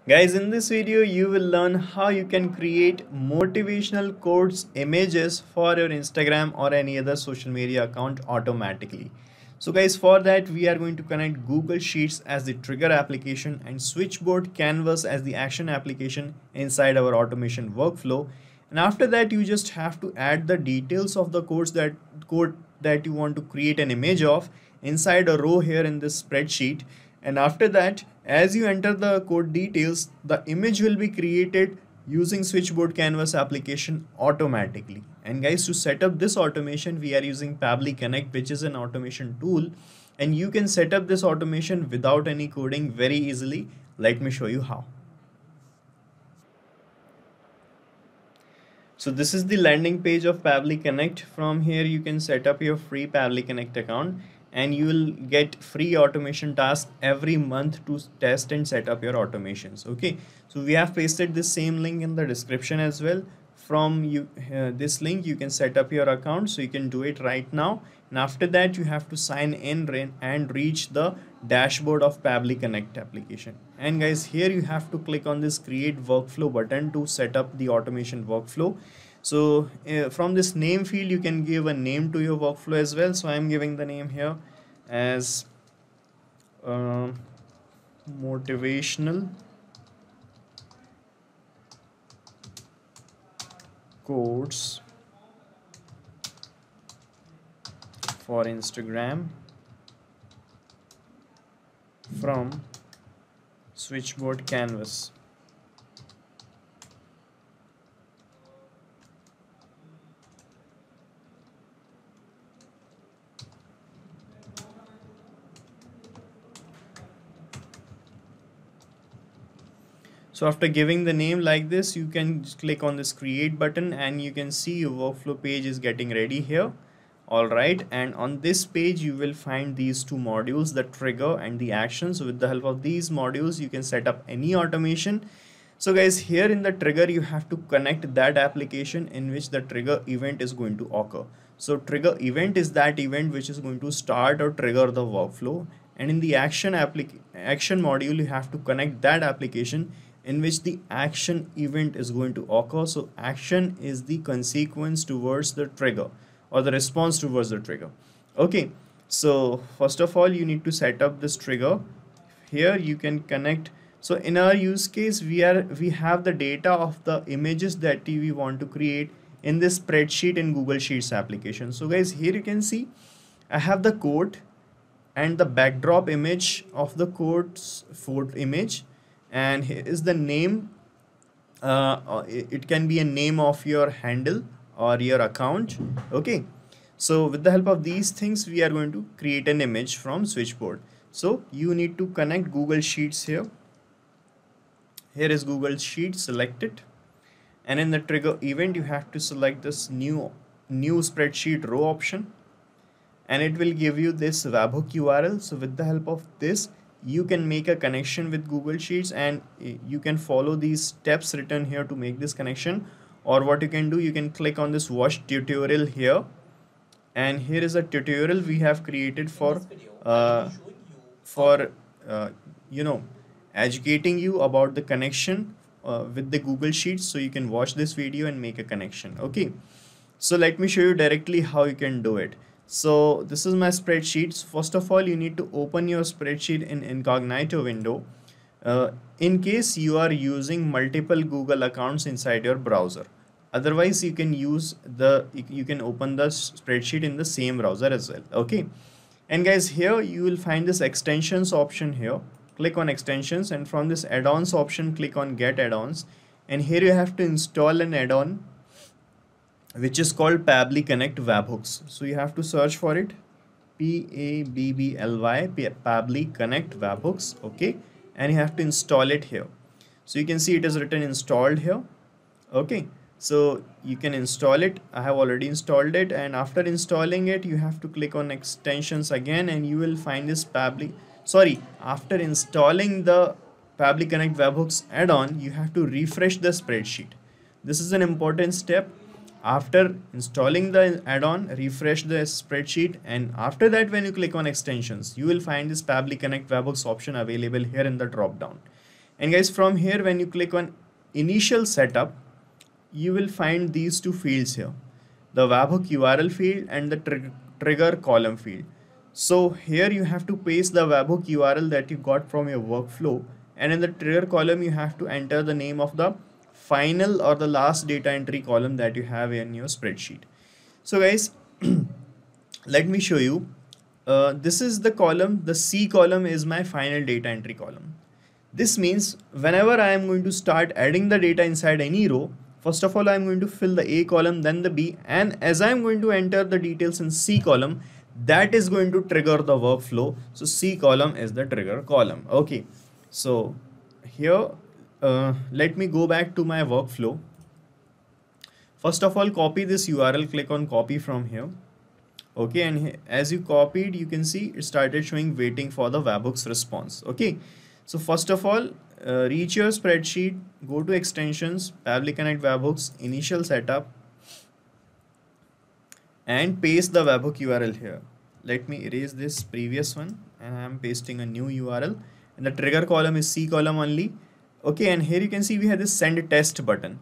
Guys, in this video, you will learn how you can create motivational quotes images for your Instagram or any other social media account automatically. So guys, for that, we are going to connect Google Sheets as the trigger application and SwitchBoard Canvas as the action application inside our automation workflow. And after that, you just have to add the details of the code that you want to create an image of inside a row here in this spreadsheet. And after that, as you enter the code details, the image will be created using SwitchBoard Canvas application automatically. And guys, to set up this automation, we are using Pabbly Connect, which is an automation tool. And you can set up this automation without any coding very easily. Let me show you how. So this is the landing page of Pabbly Connect. From here, you can set up your free Pabbly Connect account and you will get free automation tasks every month to test and set up your automations. Okay, so we have pasted this same link in the description as well. From this link you can set up your account, so you can do it right now, and after that you have to sign in and reach the dashboard of Pabbly Connect application. And guys, here you have to click on this create workflow button to set up the automation workflow. So from this name field you can give a name to your workflow as well. So I am giving the name here as motivational quotes for Instagram from SwitchBoard Canvas. So after giving the name like this, you can click on this create button and you can see your workflow page is getting ready here. Alright, and on this page you will find these two modules, the trigger and the action. So with the help of these modules you can set up any automation. So guys, here in the trigger you have to connect that application in which the trigger event is going to occur. So trigger event is that event which is going to start or trigger the workflow, and in the action module you have to connect that application in which the action event is going to occur. So action is the consequence towards the trigger or the response towards the trigger. Okay, so first of all you need to set up this trigger. Here you can connect. So in our use case we have the data of the images that we want to create in this spreadsheet in Google Sheets application. So guys, here you can see I have the code and the backdrop image of the code's photo image, and here is the name. It can be a name of your handle or your account. Okay, so with the help of these things we are going to create an image from SwitchBoard. So you need to connect Google Sheets here. Here is Google Sheets, select it, and in the trigger event you have to select this new spreadsheet row option, and it will give you this webhook URL. So with the help of this you can make a connection with Google Sheets, and you can follow these steps written here to make this connection. Or what you can do, you can click on this watch tutorial here, and here is a tutorial we have created for you know, educating you about the connection with the Google Sheets. So you can watch this video and make a connection. Okay, so let me show you directly how you can do it. So this is my spreadsheet. First of all, you need to open your spreadsheet in incognito window in case you are using multiple Google accounts inside your browser. Otherwise you can open the spreadsheet in the same browser as well. Okay, and guys, here you will find this extensions option here. Click on extensions, and from this add-ons option click on get add-ons, and here you have to install an add-on which is called Pabbly Connect webhooks. So you have to search for it, Pabbly Pabbly Connect webhooks. Okay, and you have to install it here. So you can see it is written installed here. Okay, so you can install it. I have already installed it, and after installing it you have to click on extensions again, and you will find this after installing the Pabbly Connect webhooks add-on you have to refresh the spreadsheet. This is an important step. After installing the add-on, refresh the spreadsheet, and after that when you click on extensions you will find this Pabbly Connect webhooks option available here in the drop down. And guys, from here when you click on initial setup, you will find these two fields here, the webhook URL field and the trigger column field. So here you have to paste the webhook URL that you got from your workflow, and in the trigger column you have to enter the name of the final or the last data entry column that you have in your spreadsheet. So guys, let me show you. This is the column, the C column is my final data entry column. This means whenever I am going to start adding the data inside any row, first of all I am going to fill the A column, then the B, and as I am going to enter the details in C column, that is going to trigger the workflow. So C column is the trigger column. Okay, so here let me go back to my workflow. First of all, copy this URL, click on copy from here. Okay, and as you copied, you can see it started showing waiting for the webhook's response. Okay, so first of all, reach your spreadsheet, go to extensions, Pabbly Connect webhooks, initial setup, and paste the webhook URL here. Let me erase this previous one, and I am pasting a new URL, and the trigger column is C column only. Okay, and here you can see we have this send test button.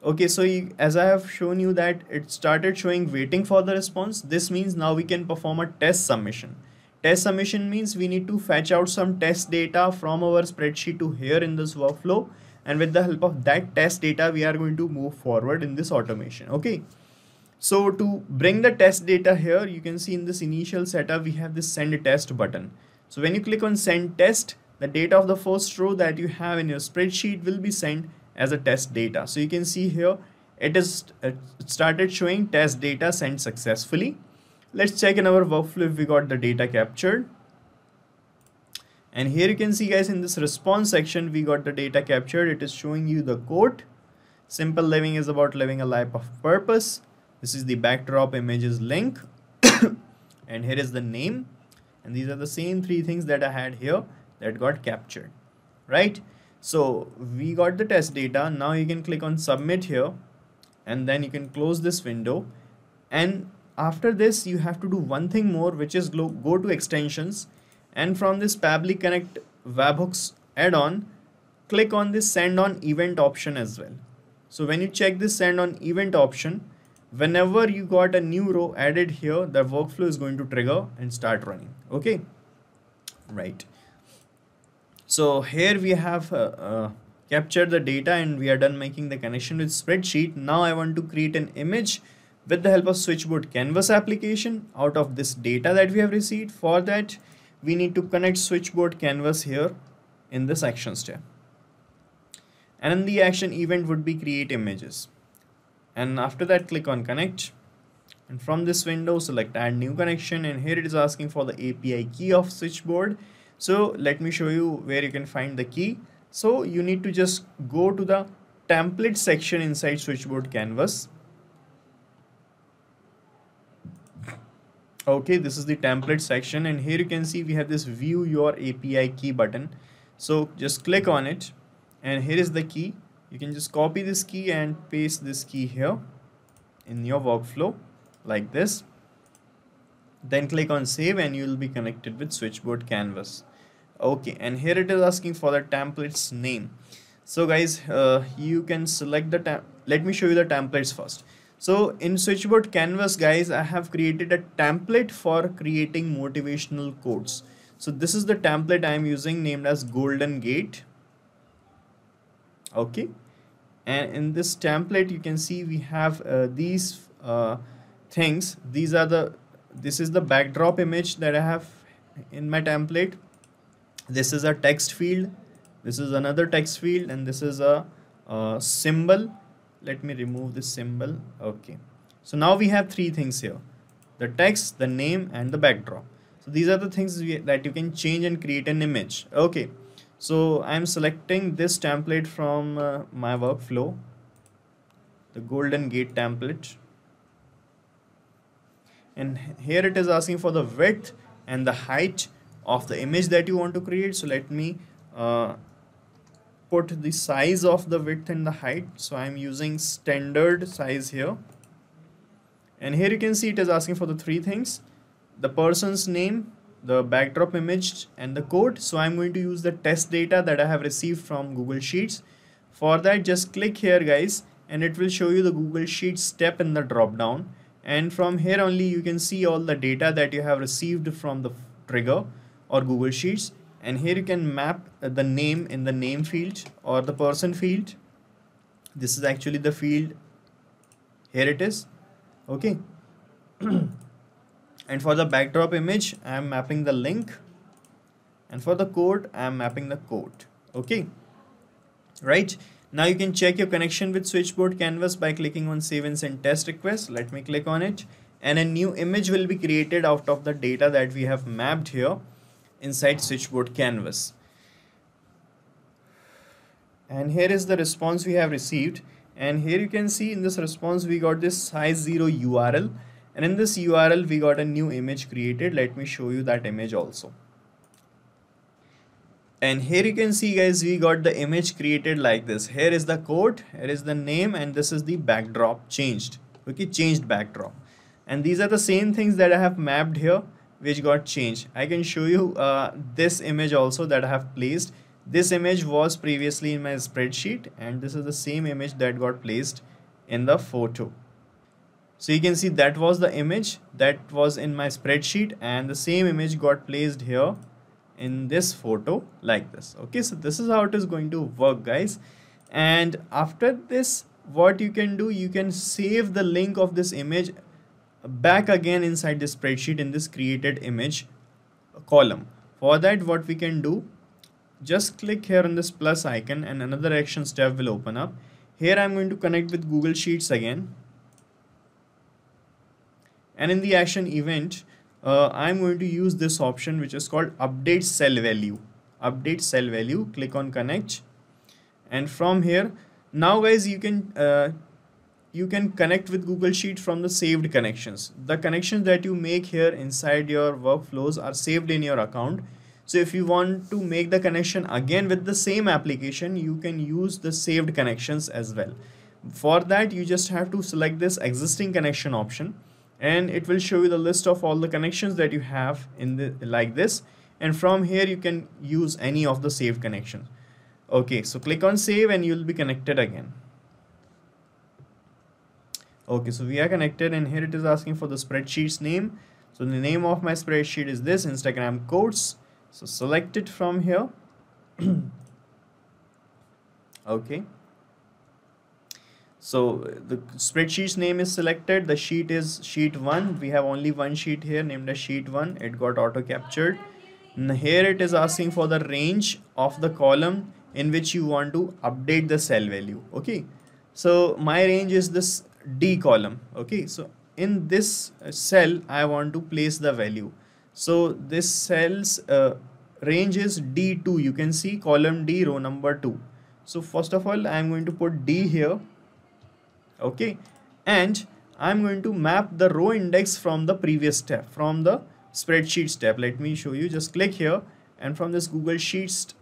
Okay, so as I have shown you that it started showing waiting for the response. This means now we can perform a test submission. Test submission means we need to fetch out some test data from our spreadsheet to here in this workflow, and with the help of that test data we are going to move forward in this automation. Okay, so to bring the test data here, you can see in this initial setup we have this send test button. So when you click on send test, the data of the first row that you have in your spreadsheet will be sent as a test data. So you can see here it started showing test data sent successfully. Let's check in our workflow if we got the data captured. And here you can see guys, in this response section we got the data captured. It is showing you the quote, simple living is about living a life of purpose. This is the backdrop images link and here is the name, and these are the same three things that I had here that got captured, right? So we got the test data. Now you can click on submit here, and then you can close this window. And after this you have to do one thing more, which is go to extensions, and from this Pabbly Connect webhooks add-on, click on this send on event option as well. So when you check this send on event option, whenever you got a new row added here, the workflow is going to trigger and start running. Okay, right. So here we have captured the data and we are done making the connection with spreadsheet. Now I want to create an image with the help of SwitchBoard Canvas application out of this data that we have received. For that, we need to connect SwitchBoard Canvas here in this actions tab. And in the action event would be create images. And after that, click on connect. And from this window, select add new connection. And here it is asking for the API key of SwitchBoard. So let me show you where you can find the key. So you need to just go to the template section inside SwitchBoard Canvas. Okay, this is the template section, and here you can see we have this view your API key button. So just click on it, and here is the key. You can just copy this key and paste this key here in your workflow like this. Then click on save and you will be connected with SwitchBoard Canvas. Okay, and here it is asking for the template's name. So guys, you can select the let me show you the templates first. So in SwitchBoard Canvas guys, I have created a template for creating motivational quotes. So this is the template I am using, named as Golden Gate. Okay, and in this template you can see we have these things. This is the backdrop image that I have in my template. This is a text field, this is another text field, and this is a symbol. Let me remove this symbol. Okay, so now we have three things here: the text, the name, and the backdrop. So these are the things that you can change and create an image. Okay, so I'm selecting this template from my workflow, the Golden Gate template, and here it is asking for the width and the height of the image that you want to create. So let me put the size of the width and the height. So I'm using standard size here, and here you can see it is asking for the three things: the person's name, the backdrop image and the code. So I'm going to use the test data that I have received from Google Sheets. For that, just click here guys, and it will show you the Google Sheets step in the drop down, and from here only you can see all the data that you have received from the trigger or Google Sheets. And here you can map the name in the name field or the person field. This is actually the field, here it is, okay. And for the backdrop image, I am mapping the link, and for the code, I am mapping the code, okay. Right, now you can check your connection with SwitchBoard canvas by clicking on save and send test request. Let me click on it, and a new image will be created out of the data that we have mapped here inside SwitchBoard canvas. And here is the response we have received, and here you can see in this response we got this size 0 URL, and in this URL we got a new image created. Let me show you that image also. And here you can see guys, we got the image created like this. Here is the code, here is the name, and this is the backdrop changed, okay, changed backdrop. And these are the same things that I have mapped here which got changed. I can show you this image also that I have placed. This image was previously in my spreadsheet, and this is the same image that got placed in the photo. So you can see that was the image that was in my spreadsheet, and the same image got placed here in this photo like this, okay. So this is how it is going to work guys. And after this, what you can do, you can save the link of this image back again inside the spreadsheet in this created image column. For that, what we can do, just click here on this plus icon and another action step will open up. Here I'm going to connect with Google Sheets again, and in the action event I'm going to use this option which is called update cell value. Update cell value, click on connect, and from here now guys you can connect with Google Sheet from the saved connections. The connections that you make here inside your workflows are saved in your account. So if you want to make the connection again with the same application, you can use the saved connections as well. For that, you just have to select this existing connection option, and it will show you the list of all the connections that you have in the like this, and from here you can use any of the saved connections. Okay, so click on save and you will be connected again. Okay, so we are connected, and here it is asking for the spreadsheet's name. So the name of my spreadsheet is this, Instagram quotes. So select it from here. Okay, so the spreadsheet's name is selected. The sheet is sheet 1. We have only one sheet here named as sheet 1. It got auto captured. And here it is asking for the range of the column in which you want to update the cell value. Okay, so my range is this D column. Okay, so in this cell I want to place the value. So this cell's range is D2. You can see column D, row number 2. So first of all, I'm going to put D here. Okay, and I'm going to map the row index from the previous step, from the spreadsheet step. Let me show you. Just click here, and from this Google Sheets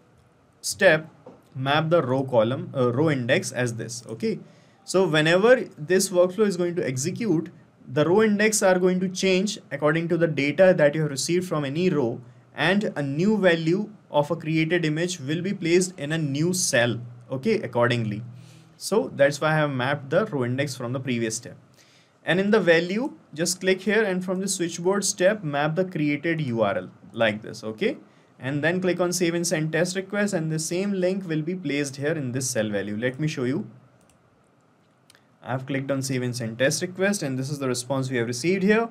step, map the row column, row index as this. Okay, so whenever this workflow is going to execute, the row index are going to change according to the data that you have received from any row, and a new value of a created image will be placed in a new cell, okay, accordingly. So that's why I have mapped the row index from the previous step. And in the value, just click here, and from the SwitchBoard step, map the created URL like this, okay? And then click on save and send test request, and the same link will be placed here in this cell value. Let me show you. I've clicked on save and send test request, and this is the response we have received here.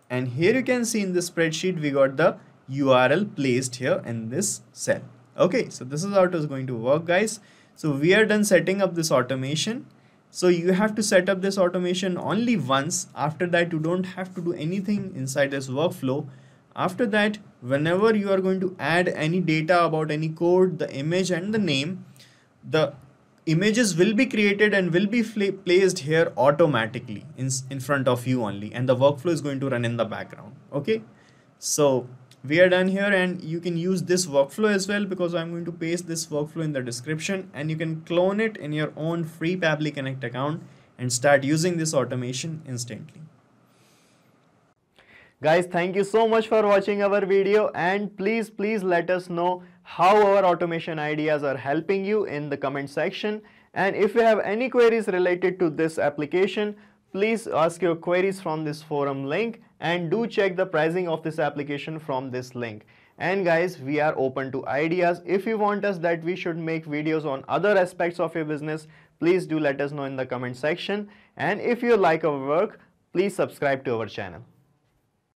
And here you can see in the spreadsheet we got the URL placed here in this cell. Okay, so this is how it is going to work, guys. So we are done setting up this automation. So you have to set up this automation only once. After that, you don't have to do anything inside this workflow. After that, whenever you are going to add any data about any code, the image and the name, the images will be created and will be placed here automatically in front of you only, and the workflow is going to run in the background. Okay, so we are done here, and you can use this workflow as well, because I'm going to paste this workflow in the description, and you can clone it in your own free Pabbly Connect account and start using this automation instantly. Guys, thank you so much for watching our video, and please let us know how our automation ideas are helping you in the comment section. And if you have any queries related to this application, please ask your queries from this forum link, and do check the pricing of this application from this link. And guys, we are open to ideas. If you want us that we should make videos on other aspects of your business, please do let us know in the comment section. And if you like our work, please subscribe to our channel.